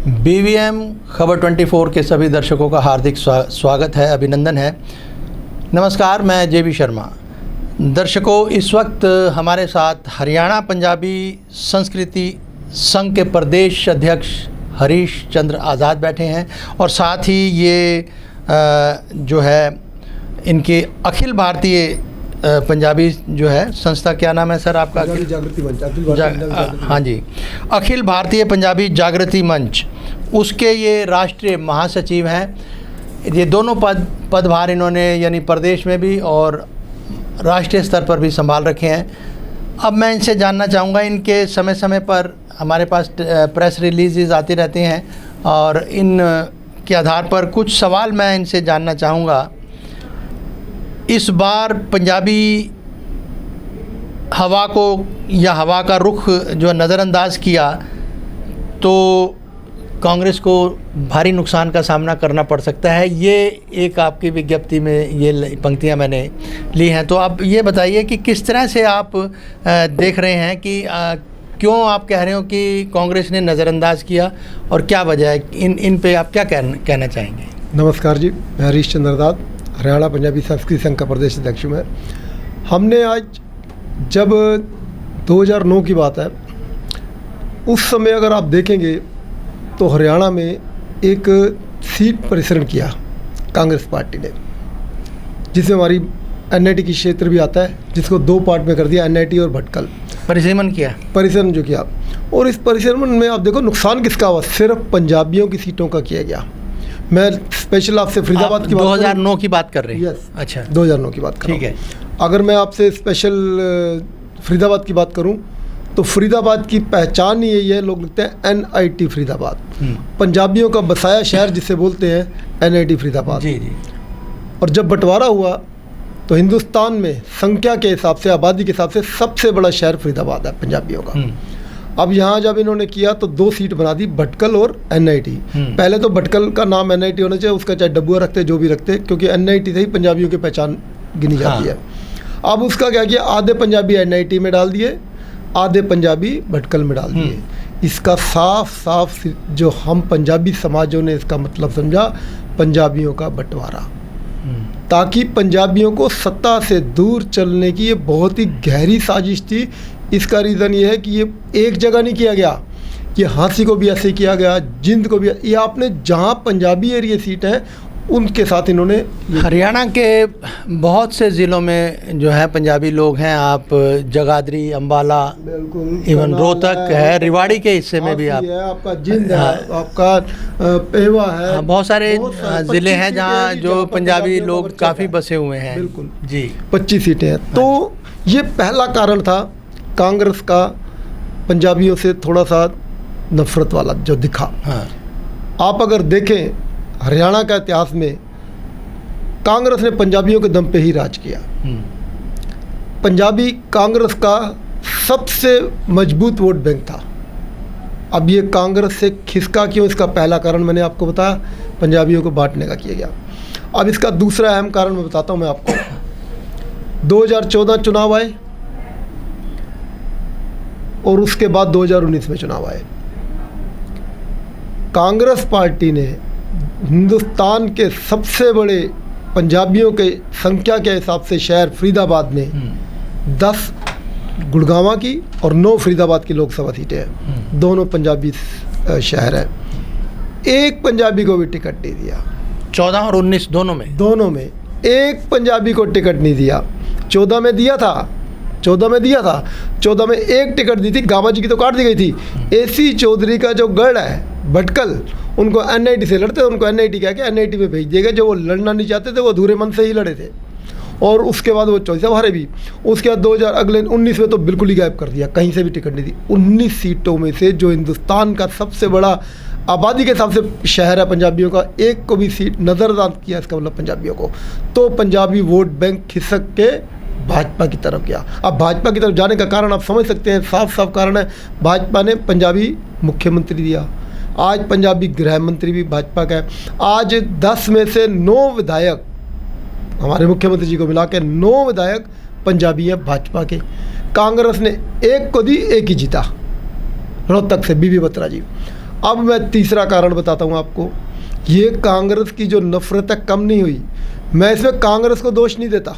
BVM खबर 24 के सभी दर्शकों का हार्दिक स्वागत है, अभिनंदन है। नमस्कार, मैं JB शर्मा। दर्शकों, इस वक्त हमारे साथ हरियाणा पंजाबी संस्कृति संघ के प्रदेश अध्यक्ष हरीश चंद्र आज़ाद बैठे हैं और साथ ही ये जो है इनके अखिल भारतीय पंजाबी जो है संस्था, क्या नाम है सर आपका? जागृति मंच। हाँ जी, अखिल भारतीय पंजाबी जागृति मंच, उसके ये राष्ट्रीय महासचिव हैं। ये दोनों पदभार इन्होंने यानी प्रदेश में भी और राष्ट्रीय स्तर पर भी संभाल रखे हैं। अब मैं इनसे जानना चाहूँगा, इनके समय समय पर हमारे पास प्रेस रिलीज़ आती रहती हैं और इन के आधार पर कुछ सवाल मैं इनसे जानना चाहूँगा। इस बार पंजाबी हवा को या हवा का रुख जो नज़रअंदाज किया तो कांग्रेस को भारी नुकसान का सामना करना पड़ सकता है। ये एक आपकी विज्ञप्ति में ये पंक्तियां मैंने ली हैं, तो आप ये बताइए कि किस तरह से आप देख रहे हैं कि क्यों आप कह रहे हो कि कांग्रेस ने नज़रअंदाज किया और क्या वजह है? इन पे आप क्या कहना चाहेंगे? नमस्कार जी, मैं हरीश चंद्र आज़ाद, हरियाणा पंजाबी संस्कृति संघ का प्रदेश अध्यक्ष हूँ। हमने आज जब 2009 की बात है, उस समय अगर आप देखेंगे तो हरियाणा में एक सीट परिसरण किया कांग्रेस पार्टी ने, जिसमें हमारी NIT की क्षेत्र भी आता है, जिसको दो पार्ट में कर दिया, NIT और भटकल परिसरण जो किया। और इस परिसरण में आप देखो नुकसान किसका हुआ, सिर्फ पंजाबियों की सीटों का किया गया। मैं स्पेशल आपसे फरीदाबाद की 2009 की बात कर रहे हैं? यस, अच्छा, 2009 की बात कर रहा हूं। ठीक है। अगर मैं आपसे स्पेशल फरीदाबाद की बात करूं तो फरीदाबाद की पहचान ही यही है, लोग लिखते हैं NIT फरीदाबाद, पंजाबियों का बसाया शहर जिसे बोलते हैं NIT फरीदाबाद। जी जी। और जब बंटवारा हुआ तो हिंदुस्तान में संख्या के हिसाब से, आबादी के हिसाब से सबसे बड़ा शहर फरीदाबाद है पंजाबियों का। अब यहाँ जब इन्होंने किया तो दो सीट बना दी, भटकल और NIT। पहले तो भटकल का नाम NIT होना चाहिए, उसका चाहे डब्बुआ रखते जो भी रखते, क्योंकि NIT से ही पंजाबियों की पहचान गिनी जाती है। अब उसका क्या किया, आधे पंजाबी NIT में डाल दिए, आधे पंजाबी भटकल में डाल दिए। इसका साफ साफ जो हम पंजाबी समाजों ने इसका मतलब समझा, पंजाबियों का बंटवारा, ताकि पंजाबियों को सत्ता से दूर चलने की ये बहुत ही गहरी साजिश थी। इसका रीज़न ये है कि ये एक जगह नहीं किया गया, ये हांसी को भी ऐसे किया गया, जिंद को भी। ये आपने जहाँ पंजाबी एरिया सीट है उनके साथ इन्होंने, हरियाणा के बहुत से ज़िलों में जो है पंजाबी लोग हैं। आप जगाधरी, अम्बाला, बिल्कुल, इवन रोहतक है, रिवाड़ी के हिस्से में भी आप है, आपका जिंद है, आपका पेवा है, बहुत सारे ज़िले हैं जहाँ जो पंजाबी लोग काफ़ी बसे हुए हैं। बिल्कुल जी, 25 सीटें हैं। तो ये पहला कारण था कांग्रेस का पंजाबियों से थोड़ा सा नफरत वाला जो दिखा। आप अगर देखें हरियाणा का इतिहास में कांग्रेस ने पंजाबियों के दम पे ही राज किया। पंजाबी कांग्रेस का सबसे मजबूत वोट बैंक था। अब ये कांग्रेस से खिसका क्यों, इसका पहला कारण मैंने आपको बताया, पंजाबियों को बांटने का किया गया। अब इसका दूसरा अहम कारण मैं बताता हूँ मैं आपको। 2014 चुनाव आए और उसके बाद 2019 में चुनाव आए। कांग्रेस पार्टी ने हिंदुस्तान के सबसे बड़े पंजाबियों के संख्या के हिसाब से शहर फरीदाबाद में 10 गुड़गांव की और 9 फरीदाबाद की लोकसभा सीटें हैं, दोनों पंजाबी शहर हैं। एक पंजाबी को भी टिकट नहीं दिया। 14 और 19 दोनों में एक पंजाबी को टिकट नहीं दिया। 14 में दिया था, 14 में एक टिकट दी थी, गामा जी की तो काट दी गई थी। AC चौधरी का जो गढ़ है भटकल, उनको NIT से लड़ते, उनको NIT कह के NIT में भेज दिए गए। जो वो लड़ना नहीं चाहते थे वो अधूरे मन से ही लड़े थे, और उसके बाद वो 24 हारे भी। उसके बाद 2019 में तो बिल्कुल ही गायब कर दिया, कहीं से भी टिकट नहीं दी। 19 सीटों में से जो हिंदुस्तान का सबसे बड़ा आबादी के हिसाब से शहर है पंजाबियों का, एक को भी सीट नज़रअंदाज किया, इसका मतलब पंजाबियों को। तो पंजाबी वोट बैंक खिसक के भाजपा की तरफ गया। अब भाजपा की तरफ जाने का कारण आप समझ सकते हैं, साफ साफ कारण है, भाजपा ने पंजाबी मुख्यमंत्री दिया। आज पंजाबी गृह मंत्री भी भाजपा का है। आज 10 में से 9 विधायक, हमारे मुख्यमंत्री जी को मिला के 9 विधायक पंजाबी हैं भाजपा के। कांग्रेस ने एक को दी, एक ही जीता, रोहतक से बीबी बत्रा जी। अब मैं तीसरा कारण बताता हूँ आपको। ये कांग्रेस की जो नफरत है कम नहीं हुई। मैं इसमें कांग्रेस को दोष नहीं देता,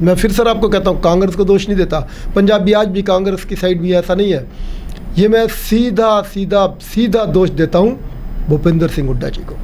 मैं फिर सर आपको कहता हूँ कांग्रेस को दोष नहीं देता। पंजाबी आज भी कांग्रेस की साइड भी, ऐसा नहीं है। ये मैं सीधा दोष देता हूँ भूपेंद्र सिंह हुड्डा जी को,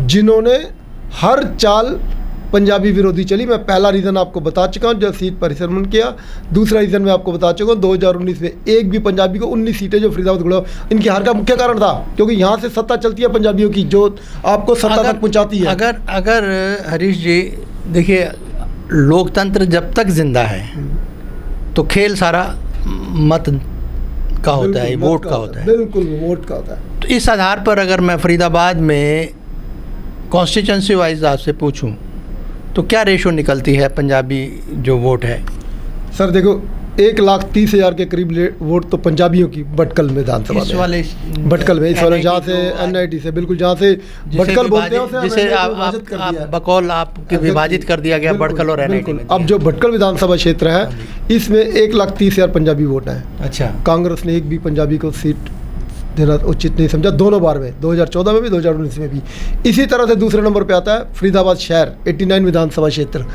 जिन्होंने हर चाल पंजाबी विरोधी चली। मैं पहला रीज़न आपको बता चुका हूँ, जब सीट परिसरमन किया। दूसरा रीज़न मैं आपको बता चुका हूँ, 2019 में एक भी पंजाबी को 19 सीटें जो फरीदाबाद गुड़गांव, इनकी हार का मुख्य कारण था क्योंकि यहाँ से सत्ता चलती है पंजाबियों की, जो आपको सत्ता तक पहुँचाती है। अगर हरीश जी देखिए, लोकतंत्र जब तक जिंदा है तो खेल सारा मत का होता है, वोट का होता है। बिल्कुल वोट का होता है। तो इस आधार पर अगर मैं फरीदाबाद में कॉन्स्टिट्यूंसी वाइज आपसे पूछूं तो क्या रेशो निकलती है पंजाबी जो वोट है? सर देखो, 1,30,000 के करीब वोट तो पंजाबियों की भटकल विधानसभा में, वाले भटकल में, इस वाले जहाँ से NIT से, बिल्कुल जहाँ से भटकल बोलते हैं, जिसे बकौल आपके विभाजित कर दिया गया भटकल और NIT में। अब जो भटकल विधानसभा क्षेत्र है इसमें 1,30,000 पंजाबी वोट हैं। अच्छा। कांग्रेस ने एक भी पंजाबी को सीट देना उचित नहीं समझा, दोनों बार में, 2014 में भी 2019 में भी। इसी तरह से दूसरे नंबर पे आता है फरीदाबाद शहर, 89 विधानसभा क्षेत्र,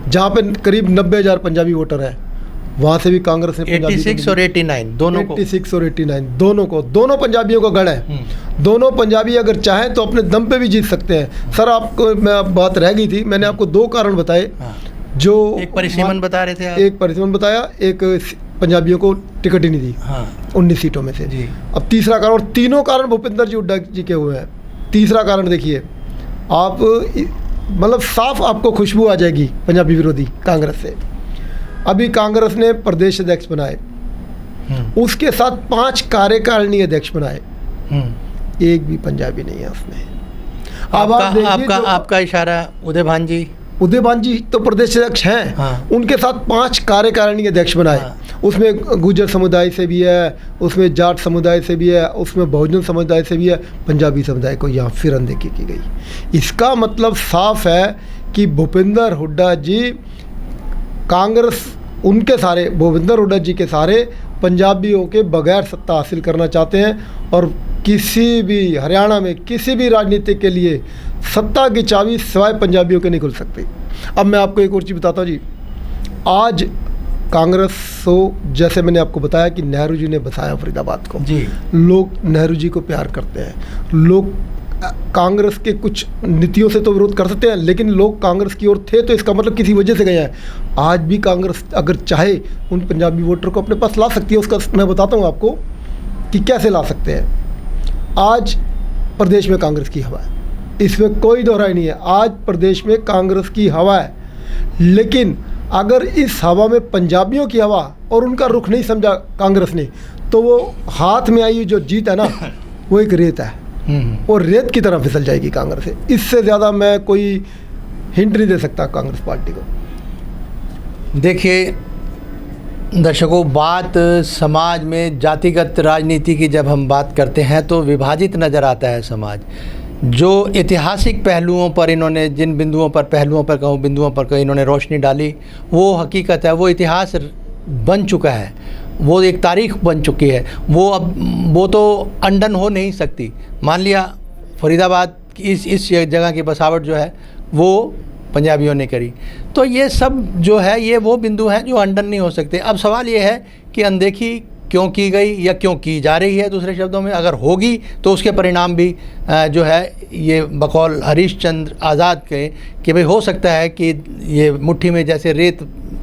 जहाँ पे करीब 90,000 पंजाबी वोटर हैं। वहाँ से भी कांग्रेस ने 86 और 89 दोनों को, 86 और 89 दोनों पंजाबियों का गढ़ है। दोनों पंजाबी अगर चाहें तो अपने दम पे भी जीत सकते हैं। सर आपको मैं बात रह गई थी, मैंने आपको 2 कारण बताए। जो एक परिसीमन बता रहे थे आप। एक परिसीमन बताया, एक पंजाबियों को टिकट ही नहीं दी 19 सीटों में से जी। अब तीसरा कारण, और तीनों कारण भूपेंद्र जी हुड्डा जी के हुए हैं। तीसरा कारण देखिए आप, मतलब साफ आपको खुशबू आ जाएगी पंजाबी विरोधी कांग्रेस से। अभी कांग्रेस ने प्रदेश अध्यक्ष बनाए, उसके साथ 5 कार्यकारिणी अध्यक्ष बनाए, एक भी पंजाबी नहीं है उसमें। अब आपका इशारा उदय भान जी तो प्रदेश अध्यक्ष हैं। हाँ। उनके साथ 5 कार्यकारिणी अध्यक्ष बनाए। हाँ। उसमें गुर्जर समुदाय से भी है, उसमें जाट समुदाय से भी है, उसमें बहुजन समुदाय से भी है, पंजाबी समुदाय को यहाँ फिर अनदेखी की गई। इसका मतलब साफ है कि भूपेंद्र हुड्डा जी, कांग्रेस उनके सारे, भूपेंद्र हुड्डा जी के सारे पंजाबियों के बगैर सत्ता हासिल करना चाहते हैं। और किसी भी हरियाणा में किसी भी राजनीति के लिए सत्ता की चाबी सिवाय पंजाबियों के नहीं खुल सकती। अब मैं आपको एक और चीज़ बताता हूँ जी, आज कांग्रेस को, जैसे मैंने आपको बताया कि नेहरू जी ने बसाया फरीदाबाद को जी, लोग नेहरू जी को प्यार करते हैं। लोग कांग्रेस के कुछ नीतियों से तो विरोध कर सकते हैं, लेकिन लोग कांग्रेस की ओर थे तो इसका मतलब किसी वजह से गए हैं। आज भी कांग्रेस अगर चाहे उन पंजाबी वोटर को अपने पास ला सकती है। उसका मैं बताता हूँ आपको कि कैसे ला सकते हैं। आज प्रदेश में कांग्रेस की हवा है, इसमें कोई दोहराई नहीं है। आज प्रदेश में कांग्रेस की हवा है, लेकिन अगर इस हवा में पंजाबियों की हवा और उनका रुख नहीं समझा कांग्रेस ने, तो वो हाथ में आई जो जीत है ना, वो एक रेत है और रेत की तरह फिसल जाएगी कांग्रेस से। इससे ज़्यादा मैं कोई हिंट नहीं दे सकता कांग्रेस पार्टी को। देखिए दर्शकों, बात समाज में जातिगत राजनीति की जब हम बात करते हैं तो विभाजित नज़र आता है समाज। जो ऐतिहासिक पहलुओं पर इन्होंने, जिन बिंदुओं पर, पहलुओं पर कहूँ, बिंदुओं पर इन्होंने रोशनी डाली, वो हकीकत है, वो इतिहास बन चुका है, वो एक तारीख बन चुकी है। वो तो अनडन हो नहीं सकती। मान लिया फरीदाबाद की इस जगह की बसावट जो है वो पंजाबियों ने करी, तो ये सब जो है ये वो बिंदु हैं जो अनडन नहीं हो सकते। अब सवाल ये है कि अनदेखी क्यों की गई या क्यों की जा रही है। दूसरे शब्दों में, अगर होगी तो उसके परिणाम भी जो है ये बकौल हरीश चंद्र आज़ाद के कि भाई हो सकता है कि ये मुट्ठी में जैसे रेत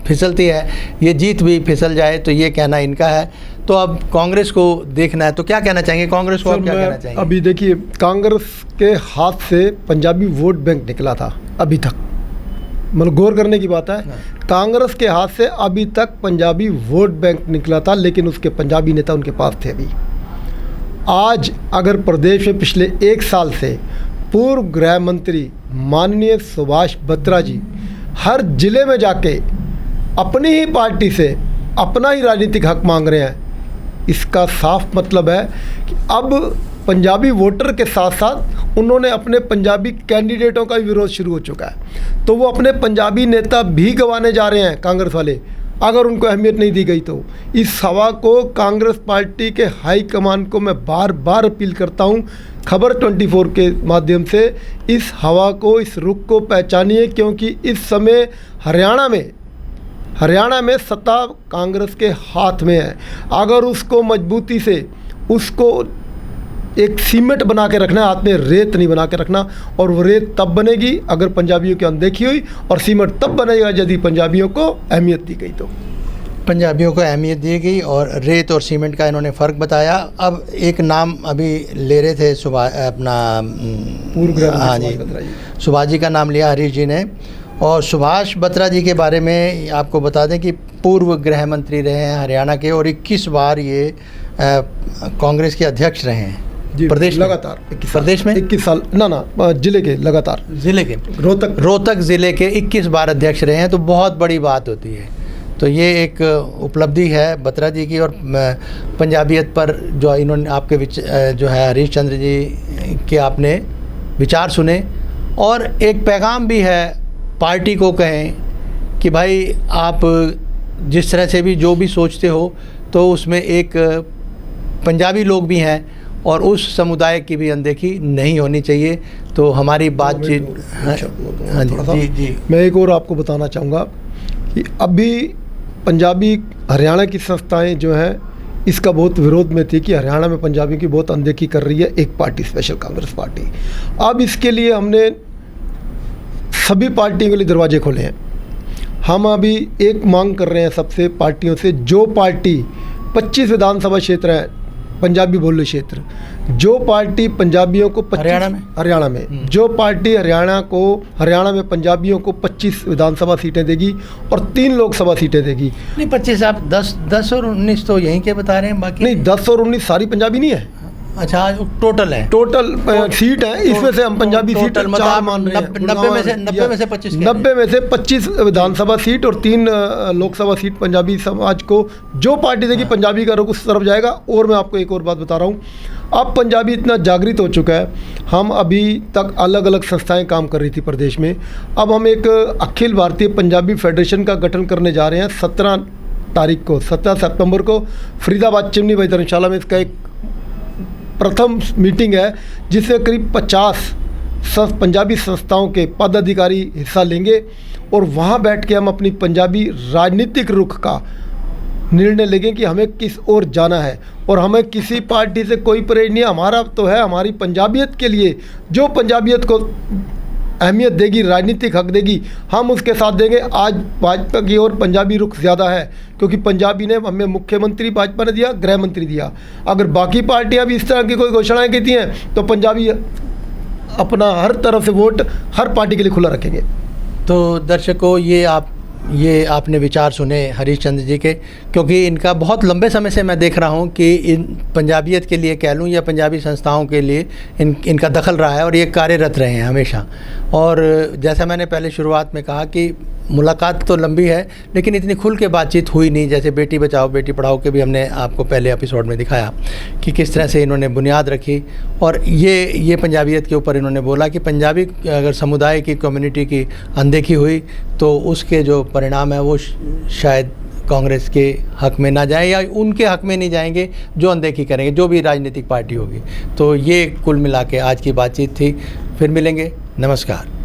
फिसलती है, ये जीत भी फिसल जाए, तो ये कहना इनका है। तो अब कांग्रेस को देखना है, तो क्या कहना चाहेंगे कांग्रेस को? क्या कहना चाहेंगे? अभी देखिए, कांग्रेस के हाथ से पंजाबी वोट बैंक निकला था अभी तक, मतलब गौर करने की बात है। कांग्रेस के हाथ से अभी तक पंजाबी वोट बैंक निकला था, लेकिन उसके पंजाबी नेता उनके पास थे। अभी आज अगर प्रदेश में पिछले 1 साल से पूर्व गृह मंत्री माननीय सुभाष बत्रा जी हर जिले में जाके अपनी ही पार्टी से अपना ही राजनीतिक हक मांग रहे हैं, इसका साफ मतलब है कि अब पंजाबी वोटर के साथ साथ उन्होंने अपने पंजाबी कैंडिडेटों का भी विरोध शुरू हो चुका है। तो वो अपने पंजाबी नेता भी गंवाने जा रहे हैं कांग्रेस वाले, अगर उनको अहमियत नहीं दी गई तो इस हवा को कांग्रेस पार्टी के हाईकमान को मैं बार बार अपील करता हूं, खबर 24 के माध्यम से इस हवा को, इस रुख को पहचानिए, क्योंकि इस समय हरियाणा में सत्ता कांग्रेस के हाथ में है। अगर उसको मजबूती से उसको एक सीमेंट बना के रखना है, हाथ में रेत नहीं बना के रखना। और वो रेत तब बनेगी अगर पंजाबियों की अनदेखी हुई, और सीमेंट तब बनेगा यदि पंजाबियों को अहमियत दी गई। तो पंजाबियों को अहमियत दी गई और रेत और सीमेंट का इन्होंने फ़र्क बताया। अब एक नाम अभी ले रहे थे पूर्व गृह हाँ जी, सुभाष जी का नाम लिया हरीश जी ने। और सुभाष बत्रा जी के बारे में आपको बता दें कि पूर्व गृह मंत्री रहे हैं हरियाणा के, और 21 बार ये कांग्रेस के अध्यक्ष रहे हैं प्रदेश लगातार। प्रदेश में 21 साल ना जिले के लगातार, ज़िले के रोहतक ज़िले के 21 बार अध्यक्ष रहे हैं, तो बहुत बड़ी बात होती है। तो ये एक उपलब्धि है बत्रा जी की। और पंजाबियत पर जो इन्होंने आपके जो है हरीश चंद्र जी के आपने विचार सुने, और एक पैगाम भी है पार्टी को कहें कि भाई आप जिस तरह से भी जो भी सोचते हो, तो उसमें एक पंजाबी लोग भी हैं और उस समुदाय की भी अनदेखी नहीं होनी चाहिए। तो हमारी बातचीत हाँ जी जी मैं एक और आपको बताना चाहूँगा कि अभी पंजाबी हरियाणा की संस्थाएं जो हैं इसका बहुत विरोध में थी कि हरियाणा में पंजाबियों की बहुत अनदेखी कर रही है एक पार्टी, स्पेशल कांग्रेस पार्टी। अब इसके लिए हमने सभी पार्टियों के लिए दरवाजे खोले हैं। हम अभी एक मांग कर रहे हैं सबसे पार्टियों से, जो पार्टी 25 विधानसभा क्षेत्र हैं पंजाबी बोले क्षेत्र, जो पार्टी पंजाबियों को हरियाणा में जो पार्टी हरियाणा में पंजाबियों को 25 विधानसभा सीटें देगी और 3 लोकसभा सीटें देगी। नहीं 25, आप 10 और 19 तो यहीं के बता रहे हैं, बाकी नहीं 10 और 19 सारी पंजाबी नहीं है। अच्छा, टोटल है, टोटल सीट है, इसमें से हम पंजाबी सीट 4 मान रहे हैं। 90 में से 25 विधानसभा सीट और 3 लोकसभा सीट पंजाबी समाज को जो पार्टी देगी पंजाबी का रुख उस तरफ जाएगा। और मैं आपको एक और बात बता रहा हूँ, अब पंजाबी इतना जागृत हो चुका है। हम अभी तक अलग अलग संस्थाएं काम कर रही थी प्रदेश में, अब हम एक अखिल भारतीय पंजाबी फेडरेशन का गठन करने जा रहे हैं 17 सितंबर को फरीदाबाद चिमनी भाई धर्मशाला में। इसका एक प्रथम मीटिंग है जिसमें करीब 50 पंजाबी संस्थाओं के पदाधिकारी हिस्सा लेंगे, और वहाँ बैठ के हम अपनी पंजाबी राजनीतिक रुख का निर्णय लेंगे कि हमें किस ओर जाना है। और हमें किसी पार्टी से कोई परहेज नहीं है, हमारा तो है हमारी पंजाबियत के लिए, जो पंजाबियत को अहमियत देगी, राजनीतिक हक देगी, हम उसके साथ देंगे। आज भाजपा की ओर पंजाबी रुख ज़्यादा है, क्योंकि पंजाबी ने हमें मुख्यमंत्री भाजपा ने दिया, गृह मंत्री दिया। अगर बाकी पार्टियां भी इस तरह की कोई घोषणाएं कहती हैं तो पंजाबी अपना हर तरफ से वोट हर पार्टी के लिए खुला रखेंगे। तो दर्शकों, ये आपने विचार सुने हरीश चंद्र जी के, क्योंकि इनका बहुत लंबे समय से मैं देख रहा हूँ कि इन पंजाबियत के लिए कह लूँ या पंजाबी संस्थाओं के लिए इनका दखल रहा है और ये कार्यरत रहे हैं हमेशा। और जैसा मैंने पहले शुरुआत में कहा कि मुलाकात तो लंबी है, लेकिन इतनी खुल के बातचीत हुई नहीं। जैसे बेटी बचाओ बेटी पढ़ाओ के भी हमने आपको पहले एपिसोड में दिखाया कि किस तरह से इन्होंने बुनियाद रखी, और ये पंजाबियत के ऊपर इन्होंने बोला कि पंजाबी अगर समुदाय की, कम्युनिटी की अनदेखी हुई तो उसके जो परिणाम है वो शायद कांग्रेस के हक में ना जाए या उनके हक में नहीं जाएंगे जो अनदेखी करेंगे, जो भी राजनीतिक पार्टी होगी। तो ये कुल मिला के आज की बातचीत थी। फिर मिलेंगे, नमस्कार।